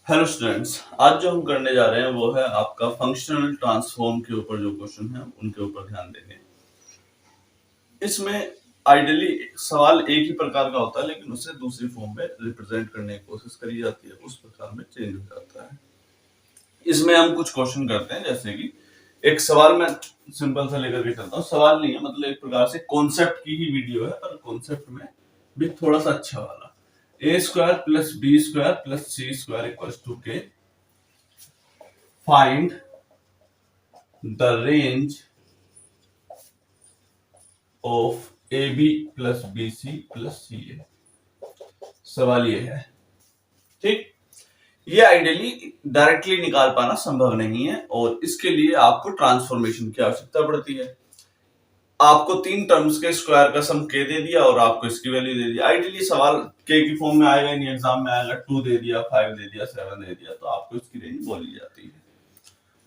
Hello students, आज जो हम करने जा रहे हैं वो है आपका फंक्शनल ट्रांसफॉर्म के ऊपर जो क्वेश्चन है उनके ऊपर ध्यान देंगे। इसमें आइडियली सवाल एक ही प्रकार का होता है लेकिन उसे दूसरी फॉर्म में रिप्रेजेंट करने की कोशिश करी जाती है, उस प्रकार में चेंज हो जाता है। इसमें हम कुछ क्वेश्चन करते हैं, जैसे कि एक सवाल मैं सिंपल सा लेकर के चलता हूँ। सवाल नहीं है, मतलब एक प्रकार से कॉन्सेप्ट की ही वीडियो है, पर कॉन्सेप्ट में भी थोड़ा सा अच्छा वाला। A square plus B square plus C square equals to k. Find the range of AB plus BC plus CA। सवाल ये है, ठीक। ये आइडियली डायरेक्टली निकाल पाना संभव नहीं है और इसके लिए आपको ट्रांसफॉर्मेशन की आवश्यकता पड़ती है। आपको तीन टर्म्स के स्क्वायर का सम k दे दिया और आपको इसकी वैल्यू दे दी। आइडियली सवाल k की फॉर्म में आएगा, नहीं एग्जाम में आएगा 2 दे दिया, 5 दे दिया, 7 दे दिया, तो आपको इसकी रेंज बोली जाती है।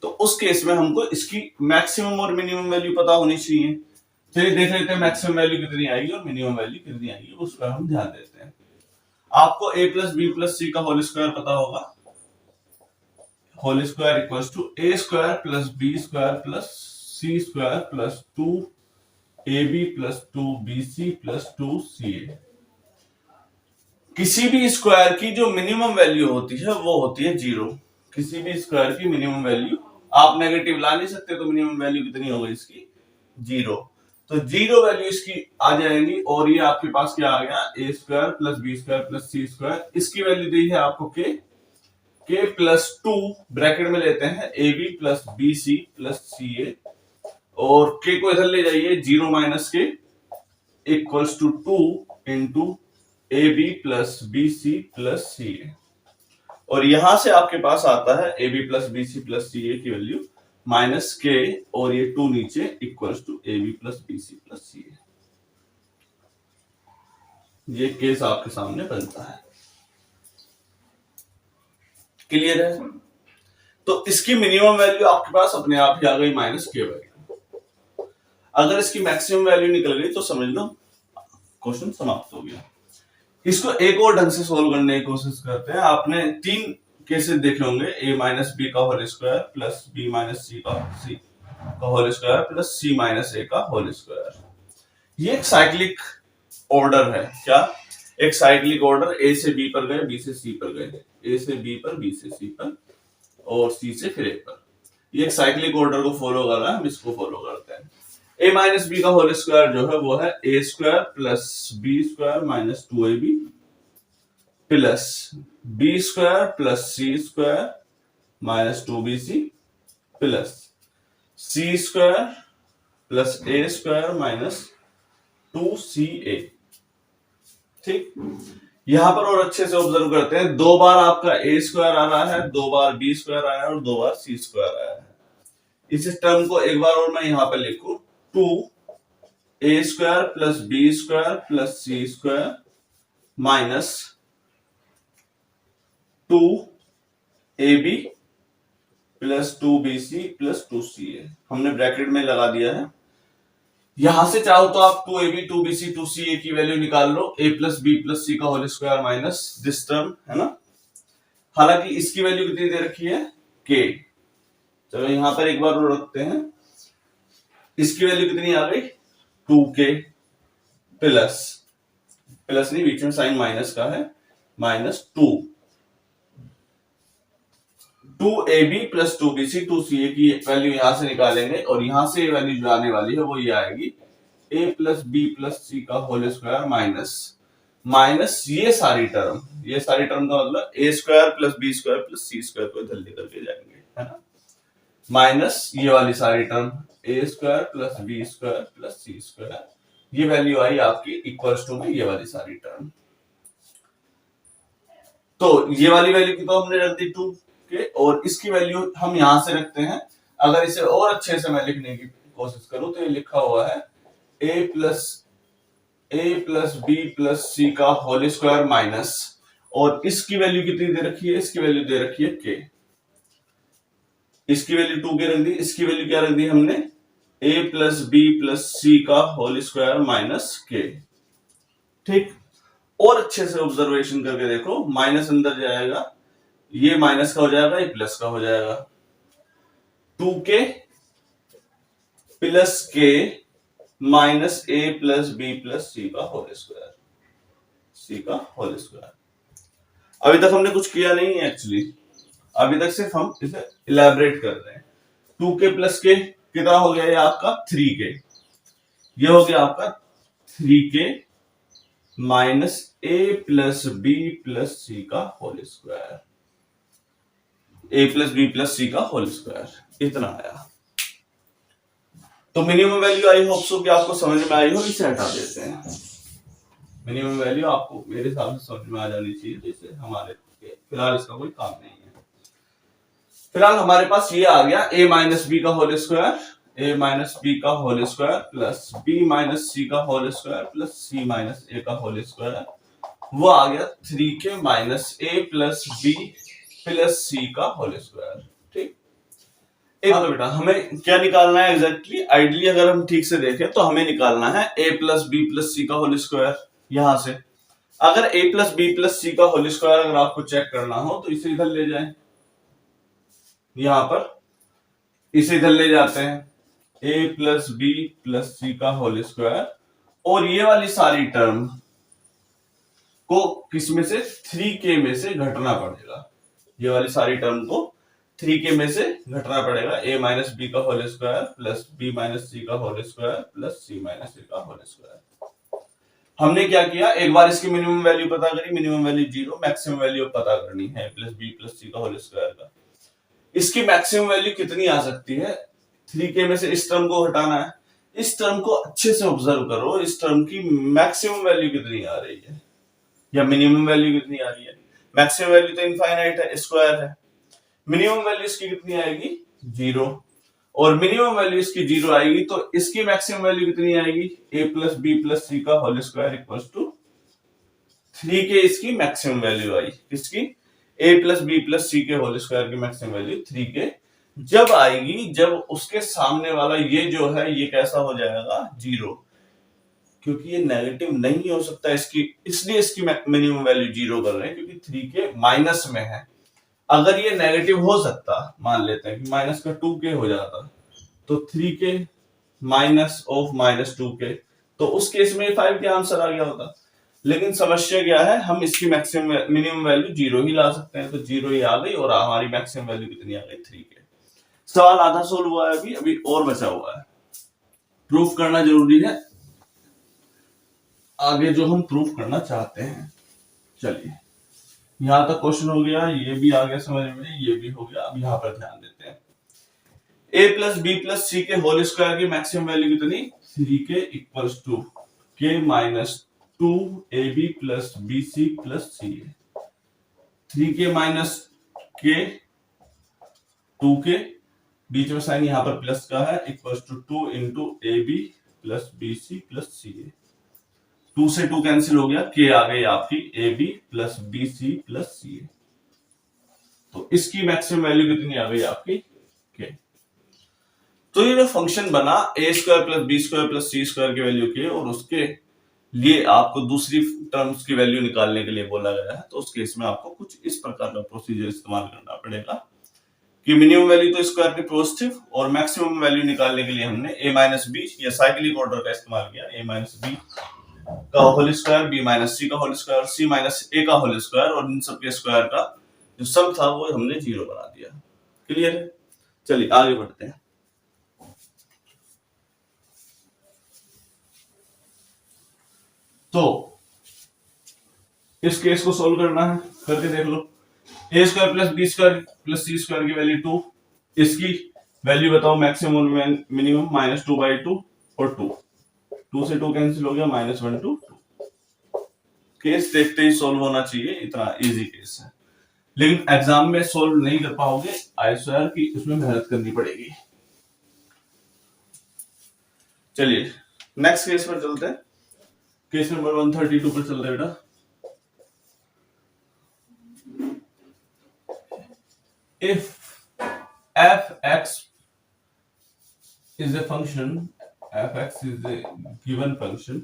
तो उस केस में हमको इसकी मैक्सिमम और मिनिमम वैल्यू पता होनी चाहिए। चलिए देख लेते हैं मैक्सिमम वैल्यू कितनी आएगी और मिनिमम वैल्यू कितनी आएगी, उस पर हम ध्यान देते हैं। आपको a plus B plus C का होल स्क्वायर पता होगा। Whole square equals to A square plus B square plus C square plus 2ab plus 2bc plus 2ca। किसी भी स्क्वायर की जो मिनिमम वैल्यू होती है वो होती है 0। किसी भी स्क्वायर की मिनिमम वैल्यू आप नेगेटिव ला नहीं सकते, तो मिनिमम वैल्यू कितनी होगी इसकी 0। तो 0 वैल्यू इसकी आ जाएगी और ये आपके पास क्या आ गया, a square plus B square plus C square. इसकी वैल्यू दी है आपको के प्लस 2 ब्रैकेट में लेते हैं a b plus b c plus c a, और के को इधर ले जाइए, 0 minus k equals to 2 into a b plus b c plus c a, और यहां से आपके पास आता है a b plus b c plus c a की वैल्यू माइनस के, और ये 2 नीचे equals to a b plus b c plus c a. ये केस आपके सामने बनता है। क्लियर है? तो इसकी मिनिमम वैल्यू आपके पास अपने आप ही आ गई माइनस के वैल्यू। अगर इसकी मैक्सिमम वैल्यू निकल गई तो समझ लो क्वेश्चन समाप्त हो गया। इसको एक और ढंग से सोल्व करने की कोशिश करते हैं। आपने 3 केसेस देखे होंगे, a माइनस बी का whole square plus b minus सी का whole square plus c minus a का होल स्क्वायर। ये एक साइक्लिक ऑर्डर है। क्या? एक साइक्लिक ऑर्डर, a से b पर गए, b से c पर गए, a से b पर, b से c पर और c से फिर a पर। ये एक साइक्लिक ऑर्डर को फॉलो कर रहा है, हम इसको फॉलो करते हैं। a माइनस बी का होल स्क्वायर जो है वो है a square plus B square minus 2ab plus B square plus C square minus 2bc plus C square plus a square minus 2ca। ठीक, यहां पर और अच्छे से ऑब्जर्व करते हैं, 2 बार आपका a स्क्वायर आ रहा है, 2 बार b स्क्वायर आया है और 2 बार c स्क्वायर आया है। इस टर्म को एक बार और मैं यहां पर लिखूं, 2a square plus b square plus c square minus 2ab plus 2bc plus 2ca। हमने ब्रैकेट में लगा दिया है। यहां से चाहो तो आप 2ab 2bc 2ca की वैल्यू निकाल लो, a plus B plus C का whole square minus this term, है ना। हालांकि इसकी वैल्यू कितनी दे रखी है, k। चलो यहां पर एक बार और रखते हैं, इसकी वैल्यू कितनी आ गई, 2k प्लस नहीं, बीच में साइन माइनस का है, minus 2ab plus 2bc 2ca की वैल्यू यहां से निकालेंगे और यहां से वैल्यू जो आने वाली है वो ये आएगी, a plus B plus C का होल स्क्वायर माइनस ये सारी टर्म का मतलब a square plus B square plus C square को इधर लेकर के जाएंगे, है ना, माइनस ये वाली सारी term a square plus B square plus C square. ये वैल्यू आई आपकी इक्वल्स टू में ये वाली सारी टर्म। तो ये वाली वैल्यू की तो हमने रख दी 2 के, और इसकी वैल्यू हम यहां से रखते हैं। अगर इसे और अच्छे से मैं लिखने की कोशिश करूं तो ये लिखा हुआ है a plus B plus C का होल स्क्वायर माइनस, और इसकी वैल्यू कितनी दे रखी है, इसकी वैल्यू दे रखी है k। इसकी वैल्यू 2 के रख दी, इसकी वैल्यू क्या रख दी हमने, a plus B plus C का होल स्क्वायर माइनस k। ठीक, और अच्छे से ऑब्जर्वेशन करके देखो, माइनस अंदर जाएगा, ये माइनस का हो जाएगा, ये प्लस का हो जाएगा। 2k plus k minus a plus b plus c का होल स्क्वायर, c का होल स्क्वायर। अभी तक हमने कुछ किया नहीं है एक्चुअली, अभी तक सिर्फ हम इसे इलेबरेट कर रहे हैं। 2k प्लस k कितना हो गया, ये आपका 3k, ये हो गया आपका 3k minus a plus b plus c का whole square, a plus b plus c का होल स्क्वायर, इतना आया। तो minimum value I hope so कि आपको समझ में आई हो, इसे हटा देते हैं। मिनिमम वैल्यू आपको मेरे हिसाब से समझ में आ जानी चाहिए, जैसे हमारे फिलहाल इसका कोई काम नहीं है। फिलहाल हमारे पास ये आ गया a माइनस बी का whole square, a minus B का whole square plus b minus सी का whole square plus c minus a का होल स्क्वायर, वो आ गया 3k minus a plus b plus c का होल स्क्वायर। ठीक, एक तो बेटा हमें क्या निकालना है एग्जैक्टली, आइडियली अगर हम ठीक से देखें तो हमें निकालना है a plus B plus C का होल स्क्वायर। यहां से अगर a plus B plus C का होल स्क्वायर अगर आपको चेक करना हो तो इसे इधर ले जाएं, यहां पर इसे इधर ले जाते हैं, a plus B plus C का होल स्क्वायर, और ये वाली सारी टर्म को किसमें से 3k में से घटना पड़ेगा, ये वाली सारी टर्म को 3k में से घटना पड़ेगा। a माइनस बी का whole square plus b minus सी का whole square plus c minus a का होल स्क्वायर। हमने क्या किया, एक बार इसकी मिनिमम वैल्यू पता करी, मिनिमम वैल्यू 0, मैक्सिमम वैल्यू पता करनी है प्लस b प्लस c का होल स्क्वायर का। इसकी मैक्सिमम वैल्यू कितनी आ सकती है, 3k में से इस टर्म को हटाना है। इस टर्म को अच्छे से ऑब्जर्व करो, इस टर्म की मैक्सिमम वैल्यू कितनी आ रही है या मिनिमम वैल्यू कितनी आ रही है। मैक्सिमम वैल्यू तो इनफाइनाइट है, स्क्वायर है। मिनिमम वैल्यू इसकी कितनी आएगी, 0, और मिनिमम वैल्यू इसकी 0 आएगी, तो इसकी मैक्सिमम वैल्यू कितनी आएगी, a plus B plus C का whole square equal to 3k, इसकी मैक्सिमम वैल्यू आई। इसकी a plus B plus c के होल स्क्वायर की मैक्सिमम वैल्यू 3k जब आएगी, जब उसके सामने वाला ये जो है ये कैसा हो जाएगा, 0, क्योंकि ये नेगेटिव नहीं हो सकता इसकी, इसलिए इसकी मिनिमम वैल्यू 0 कर रहे हैं, क्योंकि 3k माइनस में है। अगर ये नेगेटिव हो सकता, मान लेते हैं कि माइनस का 2k हो जाता, तो 3k minus of minus 2k, तो उस केस में 5 के आंसर आ गया होता। लेकिन समस्या क्या है, हम इसकी मैक्सिमम मिनिमम वैल्यू 0 ही ला सकते हैं, तो 0 ही आ गई और हमारी मैक्सिमम वैल्यू कितनी आ गई, 3k। सवाल आधा सोल्व हुआ है, अभी और बचा हुआ है, प्रूफ करना जरूरी है आगे जो हम प्रूफ करना चाहते हैं। चलिए, यहां तक क्वेश्चन हो गया, ये भी आ गया समझ में, ये भी हो गया। अब यहां पर ध्यान देते हैं, a plus B plus c के होल स्क्वायर की मैक्सिमम वैल्यू कितनी, 3k equals to k minus 2ab plus bc plus c. 3k minus k 2k, बीच में साइन यहां पर प्लस का है, equals to 2 into ab plus bc plus c. 2 से 2 कैंसिल हो गया, k आ गई आपकी ab प्लस bc प्लस सी। तो इसकी मैक्सिमम वैल्यू कितनी आ गई आपकी, k। तो ये जो फंक्शन बना a square plus B square plus C square की वैल्यू k, और उसके लिए आपको दूसरी टर्म्स की वैल्यू निकालने के लिए बोला गया है, तो उस केस में आपको कुछ इस प्रकार का प्रोसीजर इस्तेमाल करना पड़ेगा कि मिनिमम वैल्यू तो स्क्वायर की पॉजिटिव, और मैक्सिमम वैल्यू निकालने के लिए हमने a माइनस बी या साइक्लिक ऑर्डर का इस्तेमाल किया, a माइनस बी का होल स्क्वायर, b माइनस सी का whole square, c minus a का होल स्क्वायर, और इन सबके स्क्वायर का जो सम था वो हमने 0 बना दिया। क्लियर है, चलिए आगे बढ़ते हैं। तो इस केस को सोल्व करना है, करके देख लो। a square plus B square plus C square की वैल्यू 2, इसकी वैल्यू बताओ मैक्सिमम मिनिमम, माइनस 2/2 और 2 से 2 कैंसिल हो गया, माइनस 1 2। केस देखते ही सोल्व होना चाहिए, इतना इजी केस है, लेकिन एग्जाम में सोल्व नहीं कर पाओगे, आई स्क्वायर की इसमें मेहनत करनी पड़ेगी। चलिए नेक्स्ट केस पर चलते हैं, केस नंबर 132 पर चलते हैं बेटा। If f(x) is a function, f(x) is a given function,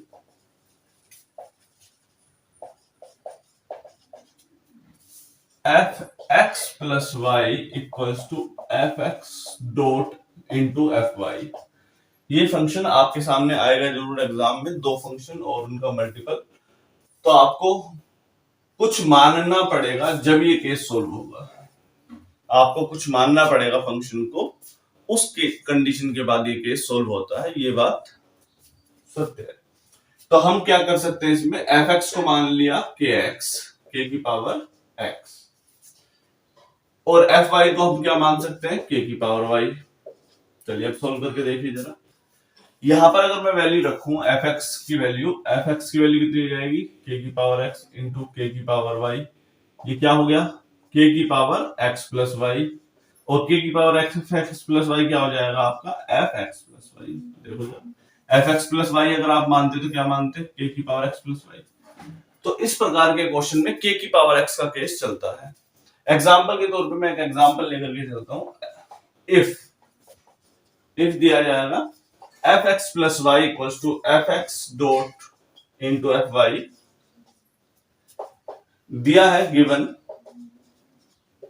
F X plus Y equals to F X dot into F Y. ये फंक्शन आपके सामने आएगा जरूर एग्जाम में, दो फंक्शन और उनका मल्टीपल। तो आपको कुछ मानना पड़ेगा जब ये केस सोल्व होगा, आपको कुछ मानना पड़ेगा फंक्शन को, उसके कंडीशन के बाद ये केस सोल्व होता है, ये बात सत्य है। तो हम क्या कर सकते हैं इसमें, एफ एक्स को मान लिया के एक्स, के की पावर एक्स, और एफ वाई को हम क्या मान सकते हैं, के की पावर वाई। चलिए अब सोल्व करके देखिए जरा। यहां पर अगर मैं वैल्यू रखूं एफ एक्स की वैल्यू कितनी हो जाएगी, के की पावर एक्स इंटू के की पावर वाई। ये क्या हो गया, के की पावर एक्स प्लस वाई, और के की पावर एक्स प्लस वाई क्या हो जाएगा आपका, एफ एक्स प्लस वाई। देखो जरा, एफ एक्स प्लस वाई अगर आप मानते तो क्या मानते, के की पावर एक्स प्लस वाई। तो इस प्रकार के क्वेश्चन में के की पावर एक्स का केस चलता है। एग्जाम्पल के तौर पे मैं एक एग्जाम्पल लेकर के चलता हूं। इफ दिया जाएगा F X plus Y equals to F X dot into F Y, दिया है given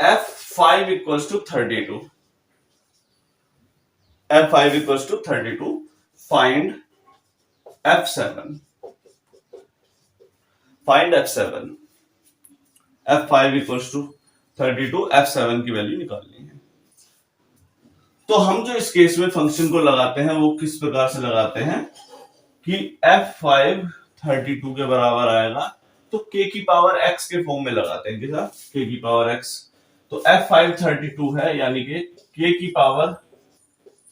F5 equals to 32, F5 equals to 32, find F7, find F7, F5 equals to 32, F7 की वैल्यू निकालनी है। तो हम जो इस केस में फंक्शन को लगाते हैं वो किस प्रकार से लगाते हैं कि F5 32 के बराबर आएगा, तो k की पावर x के फॉर्म में लगाते हैं, किसा, k की पावर x। तो F5 32 है, यानी कि k की पावर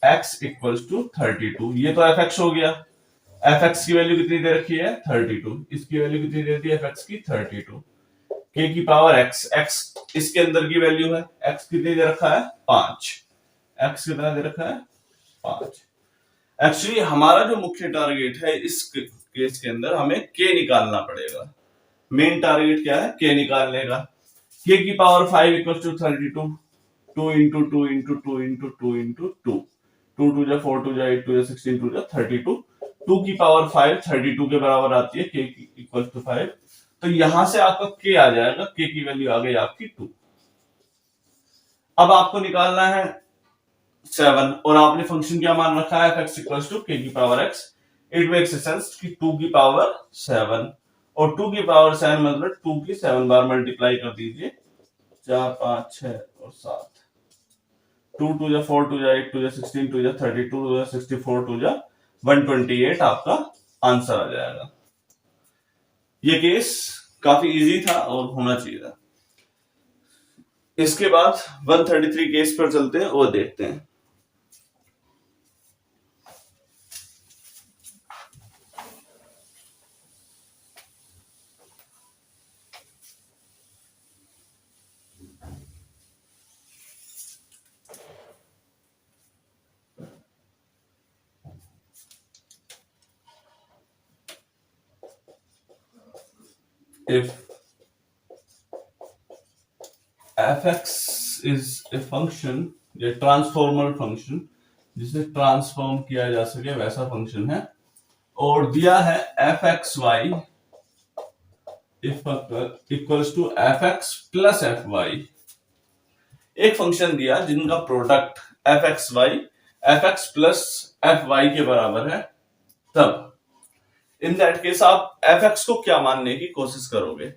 x इक्वल्स टू 32। ये तो fx हो गया, fx की वैल्यू कितनी दे रखी है, 32, इसकी वैल्यू कितनी दे दी है, fx की 32, k की पावर x, x इसके अंदर की वैल्यू है, x कितनी दे रखा है, 5, x कितना दे रखा है, 5। एक्चुअली हमारा जो मुख्य टारगेट है इस केस के अंदर, हमें k निकालना पड़ेगा। मेन टारगेट क्या है, k निकालने का। k की power 5 equal to 32, 2 into 2 into 2 into 2 into 2, 2 2 जा 4 2 जा 8 2 जा 16 2 जा 32, 2 की पावर 5 32 के बराबर आती है, k इक्वल टू 5। तो यहां से आपका k आ जाएगा, k की वैल्यू आ गई आपकी 2। अब आपको निकालना है 7, और आपने फंक्शन क्या मान रखा है, f(x) इक्वल्स टू k की power x। It makes sense कि 2 की पावर 7, और 2 की पावर 7 मतलब 2 की 7 बार मल्टीप्लाई कर दीजिए, 4 5 6 और 7, 2 2 जा 4 2 जा 8 2 जा 16 2 जा 32 2 जा 64 2 जा 128 आपका आंसर आ जाएगा। ये केस काफी इजी था और होना चाहिए था। इसके बाद 133 केस पर चलते हैं और देखते हैं। If f(x) is a function, ये ट्रांसफॉर्मल फंक्शन जिसे ट्रांसफॉर्म किया जा सके वैसा फंक्शन है, और दिया है f(x(y) equals to f(x) plus f(y). एक फंक्शन दिया जिनका product f(x(y) f(x) plus f(y) के बराबर है, तब इन दैट केस आप f(x) को क्या मानने की कोशिश करोगे।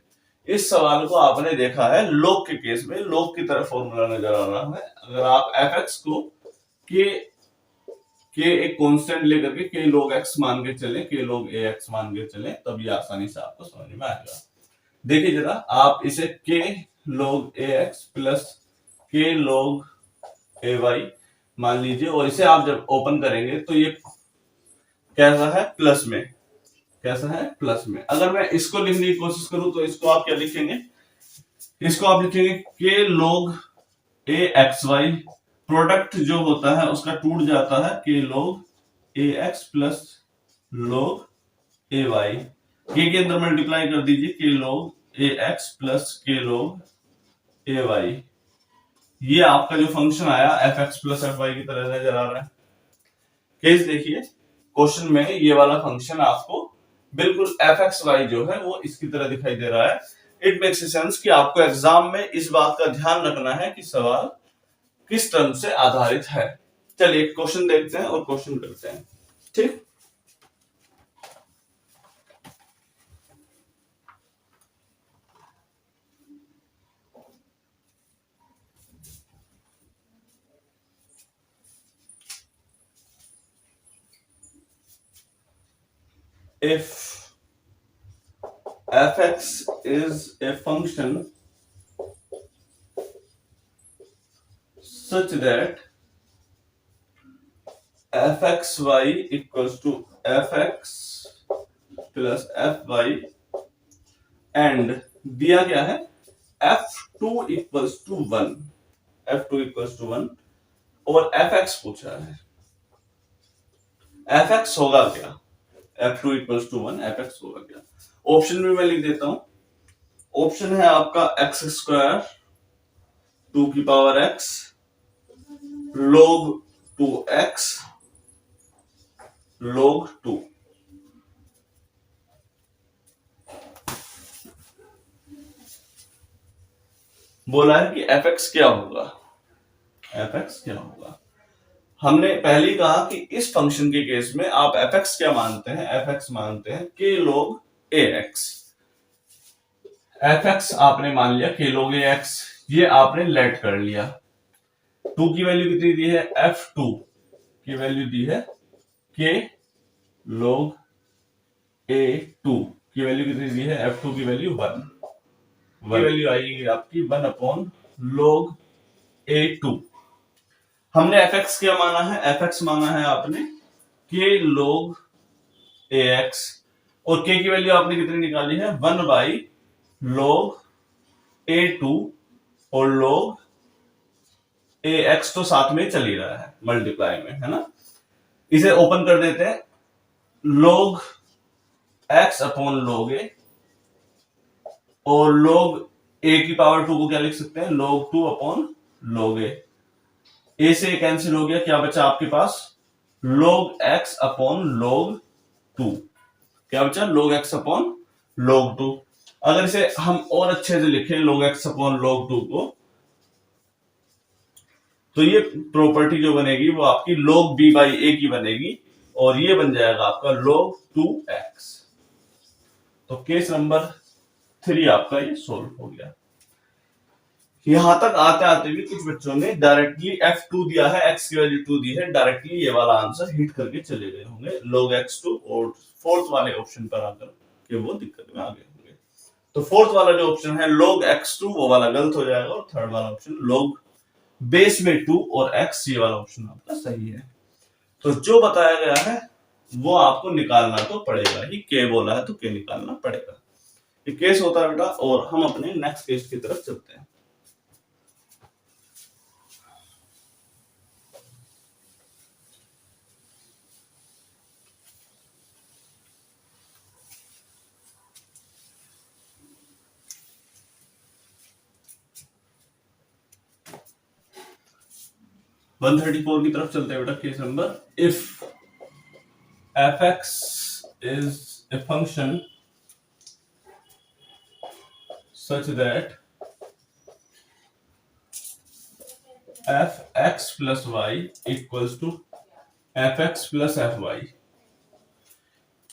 इस सवाल को आपने देखा है log के केस में, log की तरफ फॉर्मूला नजर आ रहा है। अगर आप f(x) को k एक कांस्टेंट लेकर के k log x मान के चले, k log ax मान के चले, तब ये आसानी से आपको समझ में आएगा। देखिए जरा, आप इसे k log ax plus k log ay मान लीजिए, और इसे आप जब ओपन करेंगे तो ये कैसा है, प्लस में, कैसा है, प्लस में। अगर मैं इसको लिखने की कोशिश करूं तो इसको आप क्या लिखेंगे, इसको आप लिखेंगे k log axy, प्रोडक्ट जो होता है उसका टूट जाता है k log ax plus log ay, k के अंदर मल्टीप्लाई कर दीजिए k log ax plus k log ay। ये आपका जो फंक्शन आया f(x) प्लस f(y) की तरह नजर आ रहा है। केस देखिए, क्वेश्चन में ये वाला फंक्शन आपको बिल्कुल f(x, y) जो है वो इसकी तरह दिखाई दे रहा है, इट मेक्स सेंस कि आपको एग्जाम में इस बात का ध्यान रखना है कि सवाल किस टर्म से आधारित है। चलिए क्वेश्चन देखते हैं और क्वेश्चन करते हैं, ठीक। If fx is a function such that fxy equals to fx plus fy and दिया गया है f2 equals to 1, f2 equals to 1 और fx पूछा है। fx होगा क्या? f2 equals to 1, fx होगा क्या? ऑप्शन भी मैं लिख देता हूं। ऑप्शन है आपका एक्स स्क्वायर 2 की power x log 2x log 2। बोला है कि fx क्या होगा, fx क्या होगा। हमने पहले ही कहा कि इस फंक्शन के केस में आप fx क्या मानते हैं, fx मानते हैं k log ax। fx आपने मान लिया k log ax, ये आपने लेट कर लिया। 2 की वैल्यू कितनी दी है, f2 की वैल्यू दी है k log a2 की वैल्यू कितनी दी है, f2 की वैल्यू 1 की वैल्यू आएगी आपकी 1 अपॉन log a2। हमने fx क्या माना है, fx माना है आपने k log ax और k की वैल्यू आपने कितनी निकाली है 1 बाई log a2 और log ax तो साथ में चल ही रहा है मल्टीप्लाई में, है ना। इसे ओपन कर देते हैं, log x upon log a और log a की पावर 2 को क्या लिख सकते हैं, log 2 upon log a। a से कैंसिल हो गया, क्या बचा आपके पास log x अपॉन log 2, क्या बचा log x अपॉन log 2। अगर इसे हम और अच्छे से लिखें log x अपॉन log 2 को, तो ये प्रॉपर्टी जो बनेगी वो आपकी log b बाई a की बनेगी और ये बन जाएगा आपका log 2x। तो केस नंबर 3 आपका ये सोल्व हो गया। यहां तक आते आते भी कुछ बच्चों ने डायरेक्टली f2 दिया है, x की वैल्यू 2 दी है, डायरेक्टली ये वाला आंसर हिट करके चले गए होंगे log x2 और फोर्थ वाले ऑप्शन पर आकर के वो दिक्कत में आ गए होंगे। तो फोर्थ वाला जो ऑप्शन है log x2 वो वाला गलत हो जाएगा और थर्ड वाला ऑप्शन log बेस में 2 और x ये वाला ऑप्शन आपका सही है। तो जो बताया गया है वो आपको निकालना तो पड़ेगा ही, k बोला है तो k निकालना पड़ेगा। ये केस होता है बेटा और हम अपने नेक्स्ट केस की तरफ चलते हैं। वन 134 की तरफ चलते हैं बेटा। Case number if fx is a function such that fx plus y equals to fx plus fy।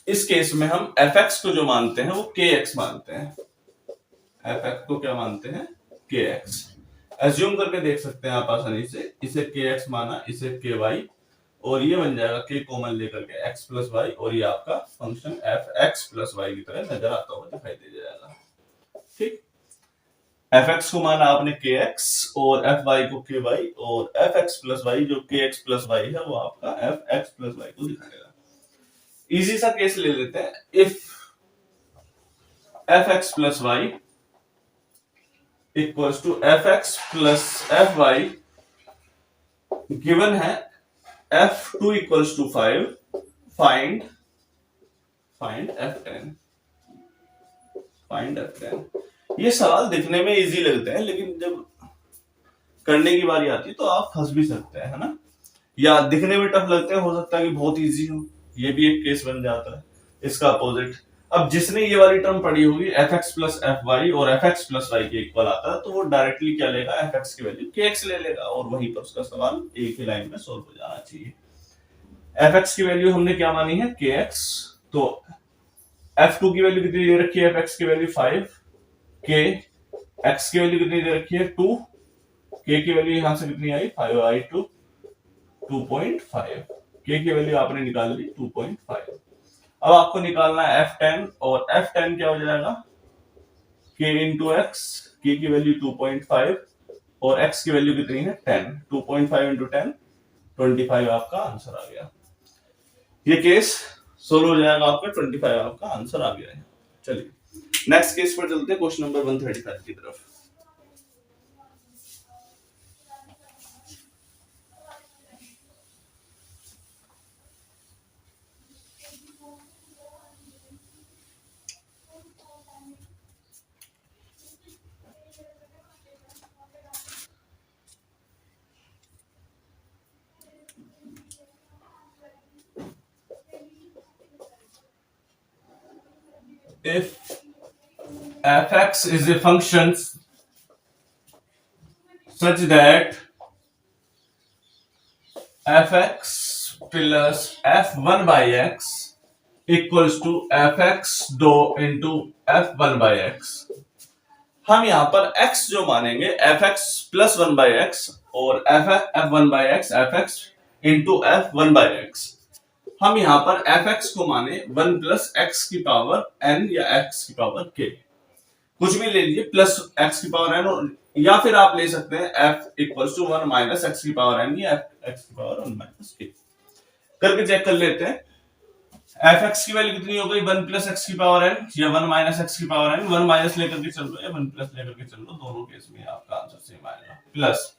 इस केस में हम fx को जो मानते हैं वो kx मानते हैं, fx को क्या मानते हैं, kx। एज्यूम करके देख सकते हैं आप आसानी से, इसे kx माना, इसे ky और ये बन जाएगा k कॉमन लेकर के x प्लस वाई और ये आपका फंक्शन fx प्लस वाई की तरह नजर आता हुआ दिखाई दे जाएगा, ठीक। fx को माना आपने kx और fy को ky और fx प्लस वाई जो kx प्लस वाई है वो आपका fx प्लस वाई को दिखाएगा। इजी सा केस ले लेते हैं, if fx plus Y equals to fx प्लस fy गिवन है f2 equals to 5, find f10, find f10। ये सवाल दिखने में इजी लगते हैं लेकिन जब करने की बारी आती है तो आप फंस भी सकते हैं, है ना। या दिखने में टफ लगते हैं, हो सकता है कि बहुत इजी हो, ये भी एक केस बन जाता है। इसका अपोजिट अब जिसने ये वाली टर्म पढ़ी होगी F X plus F Y और एफ एक्स प्लस वाई के इक्वल आता है, तो वो डायरेक्टली क्या लेगा, एफ एक्स की वैल्यू के एक्स ले लेगा और वहीं पर उसका सवाल एक ही लाइन में सोल्व हो जाना चाहिए। एफ एक्स की वैल्यू हमने क्या मानी है, के एक्स। तो एफ टू की वैल्यू कितनी दे रखी है, एफ एक्स की वैल्यू 5, के एक्स की वैल्यू कितनी दे रखी है 2, के की वैल्यू यहां से कितनी आई 5 आई टू 2.5, के की वैल्यू आपने निकाल ली 2.5। अब आपको निकालना है F10 और F10 क्या हो जाएगा k इंटू एक्स, के की वैल्यू 2.5 और x की वैल्यू कितनी है 10, 2.5 इंटू 10 25 आपका आंसर आ गया। ये केस सोल्व हो जाएगा आपका, 25 आपका आंसर आ गया है। चलिए नेक्स्ट केस पर चलते हैं, क्वेश्चन नंबर 135 की तरफ। If fx is a function such that fx plus f1 by x equals to fx दो इंटू f1 by x, हम यहां पर x जो मानेंगे fx प्लस 1 by x और f1 by x fx into f1 by x, हम यहां पर fx को माने 1 प्लस x की पावर n या x की पावर k, कुछ भी ले लीजिए प्लस x की पावर n, या फिर आप ले सकते हैं f equals to 1 minus x की पावर n या x की पावर 1 माइनस k। करके चेक कर लेते हैं, fx की वैल्यू कितनी हो गई 1 प्लस x की पावर n या 1 माइनस x की पावर n, 1 माइनस लेकर के चल लो या 1 प्लस लेकर के चल लो, दोनों केस में आपका आंसर सेम आएगा। प्लस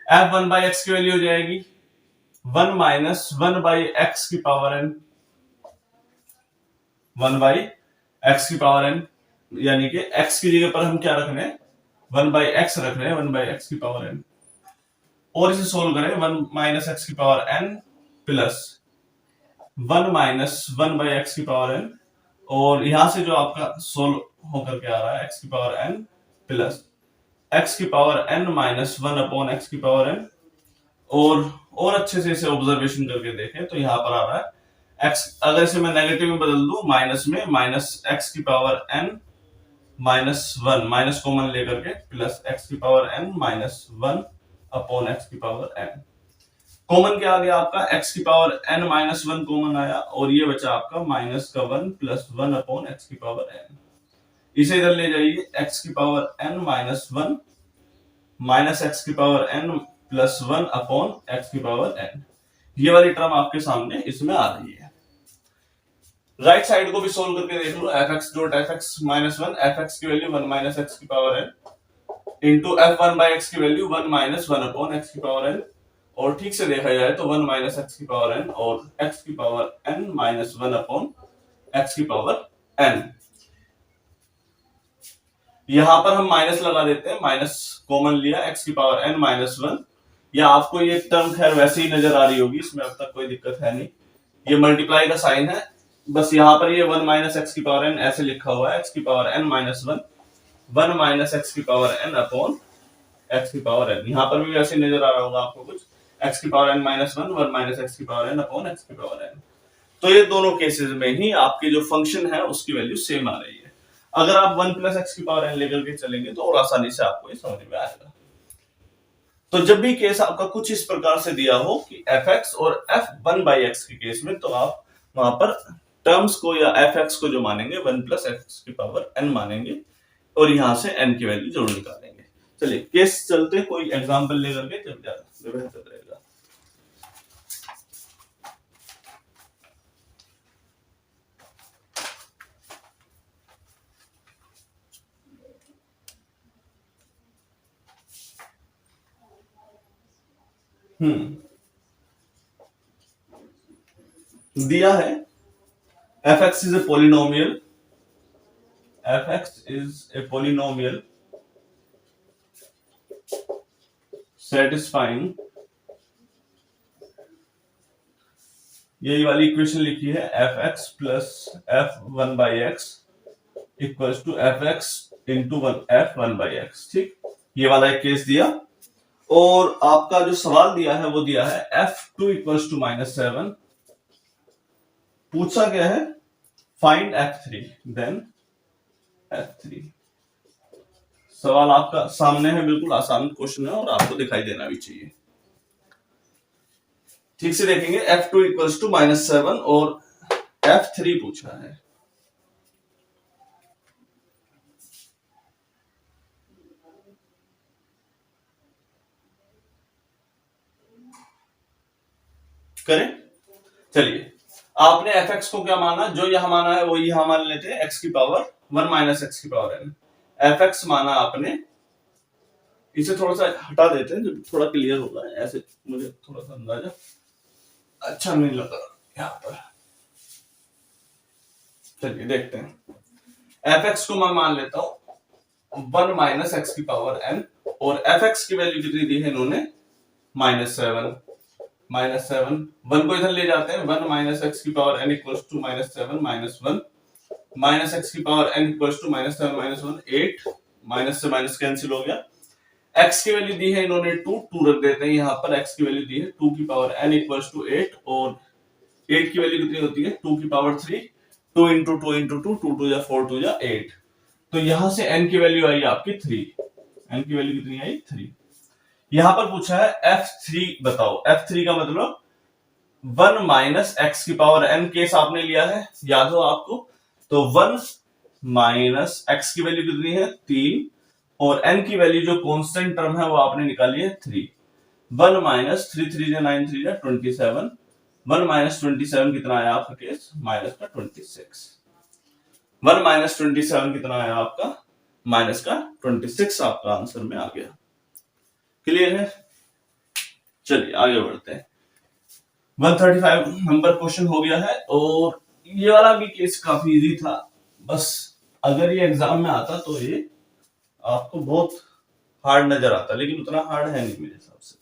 f1 बाई x की वैल्यू हो जाएगी 1 माइनस 1 बाई x की पावर n, 1 बाई x की पावर n, यानी कि x की जगह पर हम क्या रख रहे हैं 1 बाई एक्स रख रहे हैं, 1 बाई एक्स की पावर n, और इसे सोल्व करें 1 माइनस एक्स की power n plus 1 minus 1 by x की पावर n, और यहां से जो आपका सोल्व होकर के आ रहा है x की पावर n प्लस x की power n minus 1 upon x की पावर n, और अच्छे से इसे ऑब्जर्वेशन करके देखें तो यहां पर आ रहा है x, अगर इसे मैं नेगेटिव में बदल दूं माइनस में, माइनस x की power n minus 1 minus common लेकर के प्लस x की power n minus 1 upon x की पावर n, कॉमन क्या आ गया आपका x की पावर n माइनस 1 कॉमन आया और ये बचा आपका माइनस का 1 प्लस 1 अपॉन x की पावर n, इसे इधर ले जाइए x की power n minus 1 minus x की power n plus 1 upon x की पावर n, ये वाली टर्म आपके सामने इसमें आ रही है। राइट साइड को भी सोल्व करके देख लो, fx dot fx minus 1, fx की वैल्यू 1 माइनस x की power n into f1 by x की वैल्यू 1 माइनस 1 अपॉन x की पावर n, और ठीक से देखा जाए तो 1 माइनस x की पावर n और x की power n minus 1 upon x की पावर n, यहां पर हम माइनस लगा देते हैं, माइनस कॉमन लिया x की पावर n माइनस 1, या आपको ये टर्म खैर वैसे ही नजर आ रही होगी, इसमें अब तक कोई दिक्कत है नहीं, ये मल्टीप्लाई का साइन है, बस यहां पर ये 1 माइनस एक्स की पावर n ऐसे लिखा हुआ है, x की power n minus 1, 1 minus x की पावर n अपॉन x की पावर n, यहां पर भी वैसे नजर आ रहा होगा आपको कुछ, x की power n minus 1, 1 minus x की पावर n अपॉन x की पावर n। तो ये दोनों केसेस में ही आपकी जो फंक्शन है उसकी वैल्यू सेम आ रही है। अगर आप 1 प्लस एक्स की पावर n लेकर के चलेंगे तो और आसानी से आपको ये समझ में आएगा। तो जब भी केस आपका कुछ इस प्रकार से दिया हो कि fx और f1 बाई एक्स के केस में, तो आप वहां पर टर्म्स को या fx को जो मानेंगे 1 प्लस एक्स की पावर n मानेंगे और यहां से n की वैल्यू जरूर निकालेंगे। चलिए केस चलते, कोई एग्जांपल लेकर के जब ज्यादा बेहतर रहेगा। दिया है fx is a polynomial, fx is a polynomial satisfying यही वाली इक्वेशन लिखी है F X plus F one by X equals to F X into one F one by X. ठीक, ये वाला एक केस दिया। और आपका जो सवाल दिया है वो दिया है एफ टू इक्वल्स टू -7। पूछा गया है फाइंड f3 देन f3। सवाल आपका सामने है, बिल्कुल आसान क्वेश्चन है और आपको दिखाई देना भी चाहिए। ठीक से देखेंगे, f2 इक्वल्स टू -7 और f3 पूछा है। करें, चलिए आपने fx को क्या माना, जो यहां माना है वो यहां मान लेते हैं x की पावर 1 माइनस एक्स की पावर n। fx माना आपने, इसे थोड़ा सा हटा देते हैं जब थोड़ा क्लियर होगा, ऐसे मुझे थोड़ा सा अंदाजा अच्छा नहीं लगा यहाँ पर। चलिए देखते हैं, fx को मैं मान लेता हूं 1 माइनस एक्स की पावर n और fx की वैल्यू कितनी दी है इन्होंने, -7। -7 1 को इधर ले जाते हैं, 1 माइनस एक्स की power n equals to -7 -1 minus x की power n equals to -7 -1 8 minus से माइनस कैंसिल हो गया। x की वैल्यू दी है इन्होंने 2 रख देते हैं यहाँ पर, x की वैल्यू दी है 2 की पावर n इक्वल्स टू 8 और 8 की वैल्यू कितनी होती है 2 की पावर 3, 2 इंटू 2 इंटू 2, 2 2 या 4 2 या 8। तो यहां से n की वैल्यू आई आपकी 3, n की वैल्यू कितनी आई 3। यहां पर पूछा है f3 बताओ, f3 का मतलब 1 माइनस एक्स की पावर n केस आपने लिया है, याद हो आपको, तो 1 माइनस एक्स की वैल्यू कितनी है 3 और n की वैल्यू जो कांस्टेंट टर्म है वो आपने निकाली है 3। 1 माइनस 3 3 9 3 27, 1 माइनस 27 कितना आया आपका केस माइनस का 26। 1 माइनस 27 कितना आया आपका माइनस का 26 आपका आंसर में आ गया। क्लियर है, चलिए आगे बढ़ते हैं। 135 नंबर क्वेश्चन हो गया है और ये वाला भी केस काफी इजी था, बस अगर ये एग्जाम में आता तो ये आपको बहुत हार्ड नजर आता, लेकिन उतना हार्ड है नहीं मेरे हिसाब से।